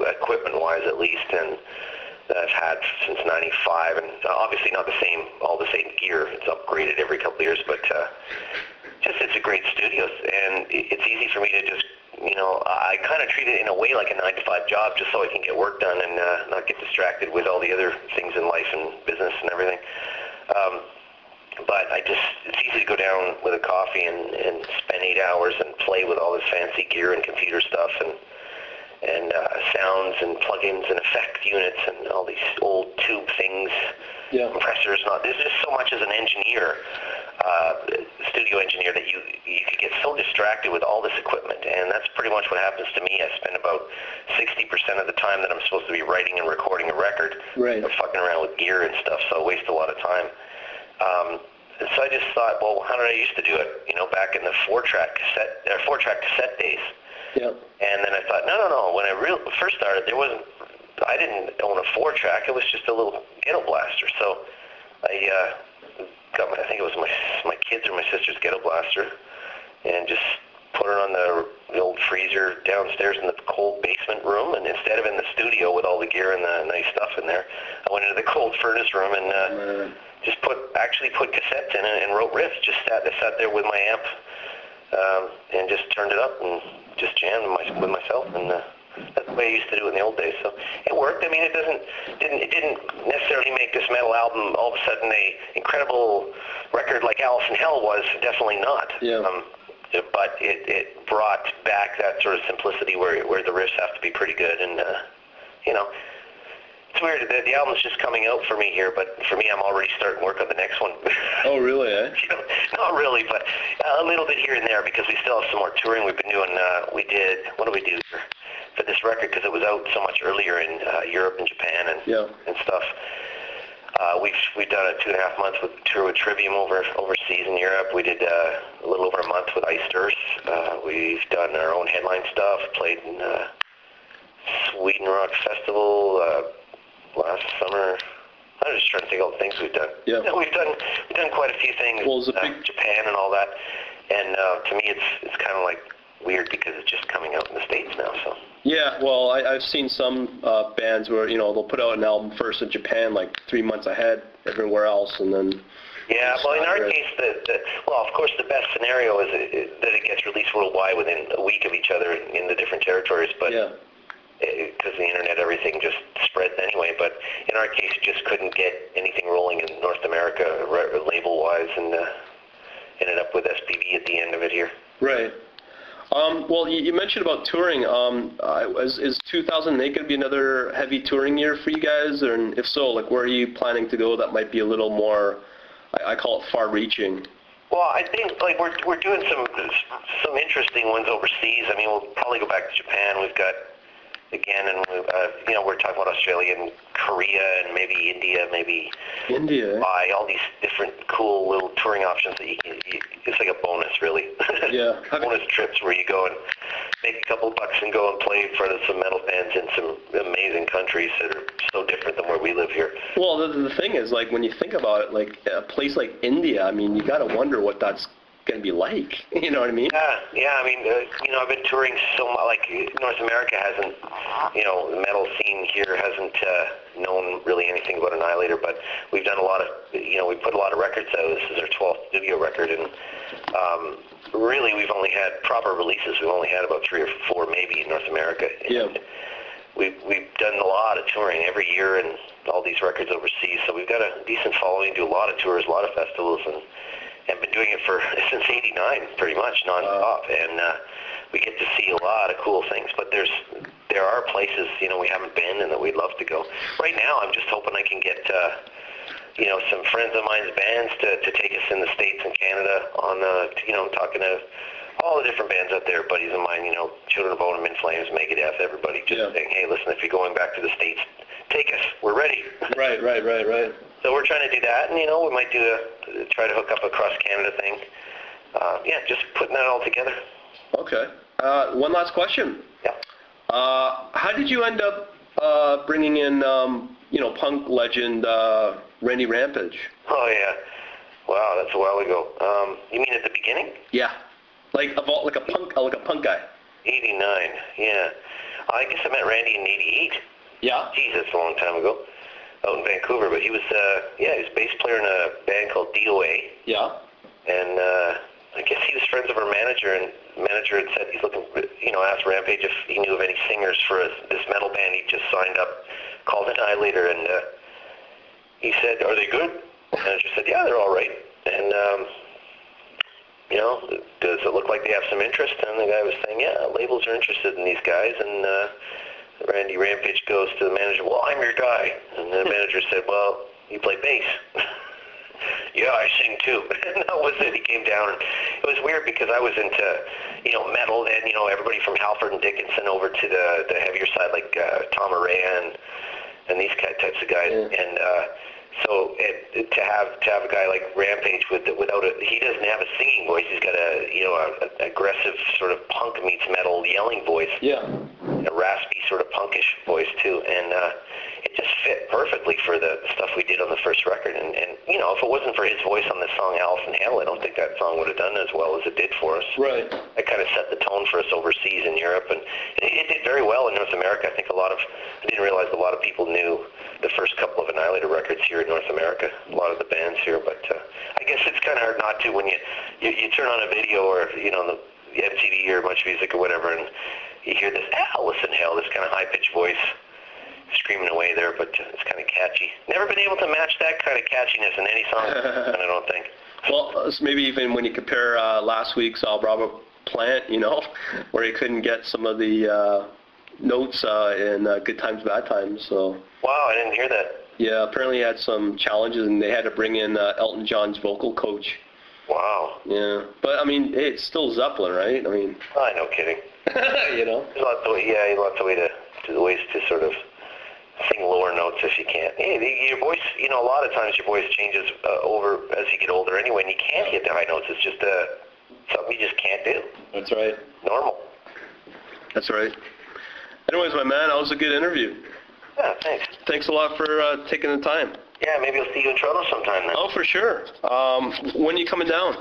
equipment-wise at least, and that I've had since '95, and obviously not all the same gear. It's upgraded every couple of years, but just it's a great studio, and it's easy for me to just, I kind of treat it in a way like a 9-to-5 job, just so I can get work done and not get distracted with all the other things in life and business and everything. But it's easy to go down with a coffee and spend 8 hours and play with all this fancy gear and computer stuff and sounds and plugins and effect units and all these old tube things, compressors. There's just so much as an engineer, studio engineer, that you could get so distracted with all this equipment, and that's pretty much what happens to me. I spend about 60% of the time that I'm supposed to be writing and recording a record, fucking around with gear and stuff, so I waste a lot of time. So I just thought, well, how did I used to do it? Back in the 4-track cassette days. Yep. And then I thought, no. When I first started, I didn't own a 4-track. It was just a little ghetto blaster. So I got I think it was my kids or my sister's ghetto blaster, and just put it on the old freezer downstairs in the cold basement room. And instead of in the studio with all the gear and the nice stuff in there, I went into the cold furnace room and just put cassettes in it and wrote riffs. Just sat there with my amp and just turned it up and just jammed with myself, and that's the way I used to do it in the old days. So it worked. I mean, it didn't necessarily make this metal album all of a sudden a incredible record like Alice in Hell was. Definitely not. Yeah. But it brought back that sort of simplicity where the riffs have to be pretty good, and it's weird. The album's just coming out for me here, but for me, I'm already starting work on the next one. Oh, really, eh? Not really, but a little bit here and there, because we still have some more touring we've been doing. What did we do for this record, because it was out so much earlier in Europe and Japan and stuff. We've done a 2.5 month tour with Trivium overseas in Europe. We did a little over a month with Iced We've done our own headline stuff, played in Sweden Rock Festival last summer. I'm just trying to think of all the things we've done. Yeah. We've done quite a few things. Well, Japan and all that. And to me, it's kind of like weird because it's just coming out in the States now. So. Yeah, well, I've seen some bands where they'll put out an album first in Japan, like 3 months ahead, everywhere else, and then. Yeah, well, in our case, of course, the best scenario is that it gets released worldwide within a week of each other in the different territories. But. Yeah. Because the internet, everything just spreads anyway. But in our case, just couldn't get anything rolling in North America label-wise, and ended up with SPV at the end of it here. Right. Well, you mentioned about touring. Is 2008 going to be another heavy touring year for you guys? And if so, like, where are you planning to go that might be a little more, I call it far-reaching? Well, I think we're doing some interesting ones overseas. I mean, we'll probably go back to Japan. We've got. Again, and we're talking about Australia and Korea and maybe India, buy all these different cool little touring options that you can. It's like a bonus, really. Yeah. Bonus trips where you go and make a couple bucks and go and play in front of some metal bands in some amazing countries that are so different than where we live here. Well, the thing is, like, when you think about it, like a place like India, I mean, you got to wonder what that's going to be like, you know what I mean? Yeah. I mean, I've been touring so much. Like, North America hasn't, the metal scene here hasn't known really anything about Annihilator, but we've done a lot of, we put a lot of records out. This is our 12th studio record, and really we've only had proper releases. We've only had about 3 or 4 maybe in North America. Yeah. We've done a lot of touring every year and all these records overseas, so we've got a decent following, do a lot of tours, a lot of festivals, and been doing it since '89, pretty much non-stop, and we get to see a lot of cool things. But there are places we haven't been and that we'd love to go. Right now, I'm just hoping I can get some friends of mine's bands to take us in the States and Canada on talking to all the different bands out there, buddies of mine, Children of Bodom, In Flames, Megadeth, everybody, just saying, hey, listen, if you're going back to the States, take us. We're ready. Right. So we're trying to do that, and we might try to hook up a cross-Canada thing. Just putting that all together. Okay. One last question. Yeah. How did you end up bringing in, punk legend Randy Rampage? Oh yeah. Wow, that's a while ago. You mean at the beginning? Yeah. Like a punk guy. '89, yeah. I guess I met Randy in '88. Yeah. Geez, that's a long time ago. Out in Vancouver, but he was, he was bass player in a band called DOA. Yeah. And I guess he was friends with our manager, and the manager had said he's looking, asked Rampage if he knew of any singers for this metal band he just signed up called Annihilator, and he said, "Are they good?" The manager said, "Yeah, they're all right." And, does it look like they have some interest? And the guy was saying, "Yeah, labels are interested in these guys." And Randy Rampage goes to the manager, "Well, I'm your guy." And the manager said, "Well, you play bass." "Yeah, I sing too." And that was it. He came down, and it was weird because I was into, metal, and, everybody from Halford and Dickinson over to the heavier side, like Tom Araya and these types of guys. Yeah. And so to have a guy like Rampage he doesn't have a singing voice. He's got a aggressive sort of punk meets metal yelling voice. Yeah. A raspy sort of punkish voice too, and it just fit perfectly for the stuff we did on the first record. And if it wasn't for his voice on the song Allison Hale, I don't think that song would have done as well as it did for us. Right. It kind of set the tone for us overseas in Europe, and it did very well in North America. I think I didn't realize a lot of people knew the first couple of Annihilator records here in North America, a lot of the bands here, but I guess it's kind of hard not to when you turn on a video or, the MTV or Much Music or whatever, and you hear this Allison Hale, this kind of high-pitched voice screaming away there, but it's kind of catchy. Never been able to match that kind of catchiness in any song, I don't think. Well, maybe even when you compare last week's Bravo Plant, where he couldn't get some of the notes in Good Times, Bad Times. So. Wow, I didn't hear that. Yeah, apparently he had some challenges, and they had to bring in Elton John's vocal coach. Wow. Yeah, but I mean, hey, it's still Zeppelin, right? I mean. Oh, no kidding. There's lots of ways to sort of sing lower notes if you can't. Yeah, your voice, a lot of times your voice changes over as you get older anyway, and you can't hit the high notes. It's just something you just can't do. That's right. Normal. That's right. Anyways, my man, that was a good interview. Yeah, thanks. Thanks a lot for taking the time. Yeah, maybe I'll see you in Toronto sometime then. Oh, for sure. When are you coming down?